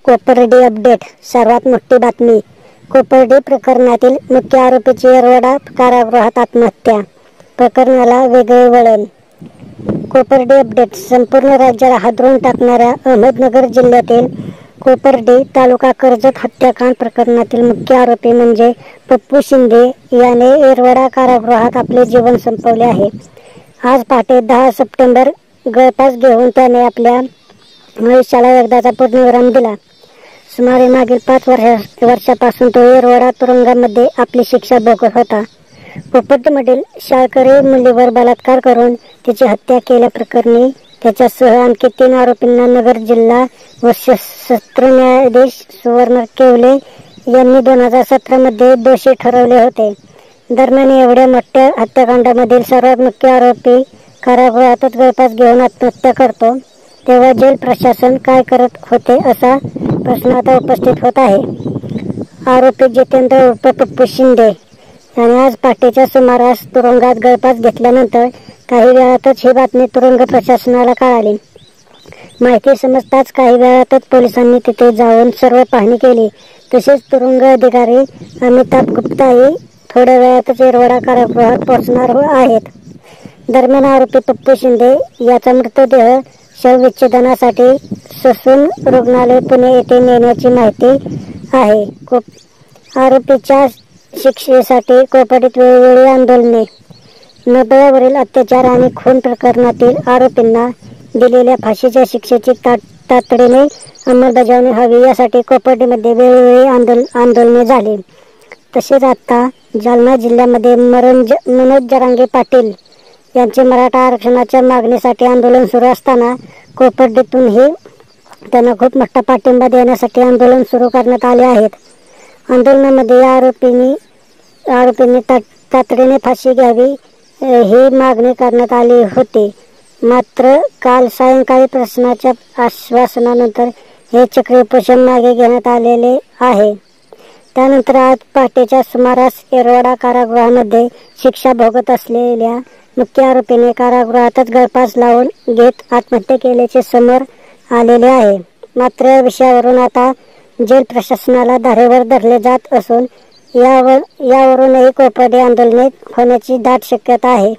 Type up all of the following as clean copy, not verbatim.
Kopardi update. सर्वात मोठी बातमी. कोपर्डी प्रकरणातील मुख्य आरोपीची येरवडा कारागृहात आत्महत्या. प्रकरणाला वेगळे वळण. कोपर्डी अपडेट. संपूर्ण राज्याला हादरून टाकणाऱ्या अहमदनगर जिल्ह्यातील कोपर्डी तालुका कर्जत हत्याकांड प्रकरणातील मुख्य आरोपी म्हणजे पप्पू शिंदे याने येरवडा कारागृहात आपले जीवन संपवले आहे. आज पहाटे 10 सप्टेंबर गळफास घेऊन त्याने आपल्या आयुष्याला एकदाचा पूर्णविराम दिला. सुमारे मागील 5 वर्षापासून तो येरवडा तुरुंगामध्ये आपली शिक्षा भोगत होता. कोपर्डीमधील शाळकरी मुलीवर बलात्कार करून तिची हत्या केल्याप्रकरणी त्याच्यासह आणखी 3 आरोपींना नगर जिल्हा व सत्र न्यायाधीश सुवर्ण केवले यांनी 2017 मध्ये दोषी ठरवले होते. दरम्यान एवढ्या मोठ्या हत्याकांडामधील सर्वात मुख्य आरोपी कारागृहातच गळफास घेऊन आत्महत्या करतो तेव्हा जेल प्रशासन काय करत होते असा प्रश्न आता उपस्थित होत आहे. आरोपी जितेंद्र उर्फ पप्पू शिंदे याने आज पहाटेच्या सुमारास तुरुंगात गळफास घेतल्यानंतर काही वेळातच ही बातमी तुरुंग प्रशासनाला कळाली. माहिती समजताच काही वेळातच पोलिसांनी तिथे जाऊन सर्व पाहणी केली. तसेच तुरुंग अधिकारी अमिताभ गुप्ताही थोड्या वेळातच येरवडा कारागृहात पोहोचणार आहेत. दरम्यान आरोपी पप्पू शिंदे याचा मृतदेह शवविच्छेदनासाठी ससून रुग्णालय पुणे येथे नेण्याची माहिती आहे. आरोपीच्या शिक्षेसाठी कोपर्डीत वेळोवेळी आंदोलने. निर्भयावरील अत्याचार आणि खून प्रकरणातील आरोपींना दिलेल्या फाशीच्या शिक्षेची तातडीने अंमलबजावणी हवी यासाठी कोपर्डीमध्ये वेळोवेळी आंदोलने झाली. तसेच आता जालना जिल्ह्यामध्ये मनोज जरांगे पाटील यांचे मराठा आरक्षणाच्या मागणीसाठी आंदोलन सुरू असताना कोपर्डीतूनही त्यांना खूप मोठा पाठिंबा देण्यासाठी आंदोलन सुरू करण्यात आले आहेत. आंदोलनामध्ये या आरोपींनी तातडीने फाशी घ्यावी ही मागणी करण्यात आली होती. मात्र काल सायंकाळी प्रशासनाच्या आश्वासनानंतर हे चक्री उपोषण मागे घेण्यात आलेले आहे. त्यानंतर आज पहाटेच्या सुमारास येरवडा कारागृहामध्ये शिक्षा भोगत असलेल्या मुख्य आरोपीने कारागृहातच गळफास लावून घेत आत्महत्या केल्याचे समोर आलेले आहे. मात्र या विषयावरून आता जेल प्रशासनाला धारेवर धरले जात असून यावरूनही कोपर्डी आंदोलने होण्याची दाट शक्यता आहे.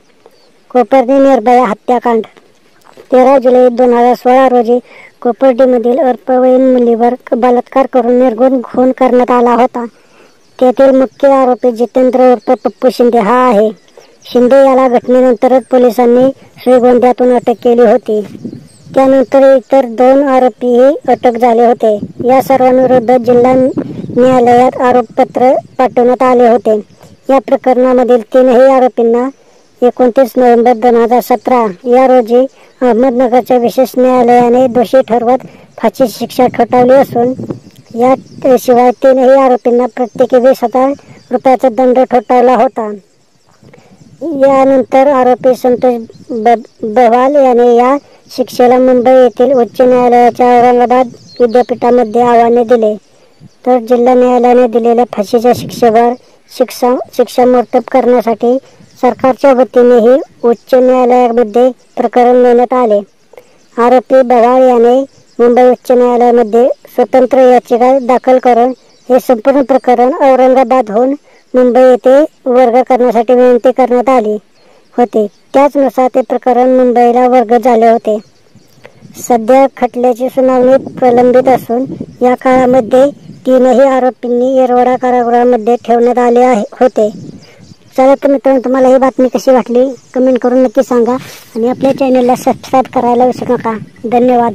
कोपर्डी निर्भया हत्याकांड. 13 जुलै 2016 रोजी कोपर्डीमधील अल्पवयीन मुलीवर बलात्कार करून निर्घृण खून करण्यात आला होता. त्यातील मुख्य आरोपी जितेंद्र उर्फ पप्पू शिंदे हा आहे. शिंदे याला घटनेनंतरच पोलिसांनी श्रीगोंद्यातून अटक केली होती. त्यानंतर इतर 2 आरोपीही अटक झाले होते. या सर्वांविरुद्ध जिल्हा न्यायालयात आरोपपत्र पाठवण्यात आले होते. या प्रकरणामधील 3ही आरोपींना 29 नोव्हेंबर 2017 या रोजी अहमदनगरच्या विशेष न्यायालयाने दोषी ठरवत फाशीची शिक्षा ठोठावली असून याशिवाय 3ही आरोपींना प्रत्येकी 20,000 रुपयाचा दंड ठोठावला होता. यानंतर आरोपी संतोष बवाल याने या शिक्षेला मुंबई येथील उच्च न्यायालयाच्या औरंगाबाद विद्यापीठामध्ये आव्हान दिले. तर जिल्हा न्यायालयाने दिलेल्या फाशीच्या शिक्षेवर शिक्षा मोडतब करण्यासाठी सरकारच्या वतीनेही उच्च न्यायालयामध्ये प्रकरण नेण्यात आले. आरोपी बवाळ याने मुंबई उच्च न्यायालयामध्ये स्वतंत्र याचिका दाखल करून हे संपूर्ण प्रकरण औरंगाबादहून मुंबई येथे वर्ग करण्यासाठी विनंती करण्यात आली होती. त्याचनुसार ते प्रकरण मुंबईला वर्ग झाले होते. सध्या खटल्याची सुनावणी प्रलंबित असून या काळामध्ये 3ही आरोपींनी येरवडा कारागृहामध्ये ठेवण्यात आले होते. चला तर मित्रांनो, तुम्हाला ही बातमी कशी वाटली कमेंट करून नक्की सांगा आणि आपल्या चॅनलला सबस्क्राईब करायला विसरू नका. धन्यवाद.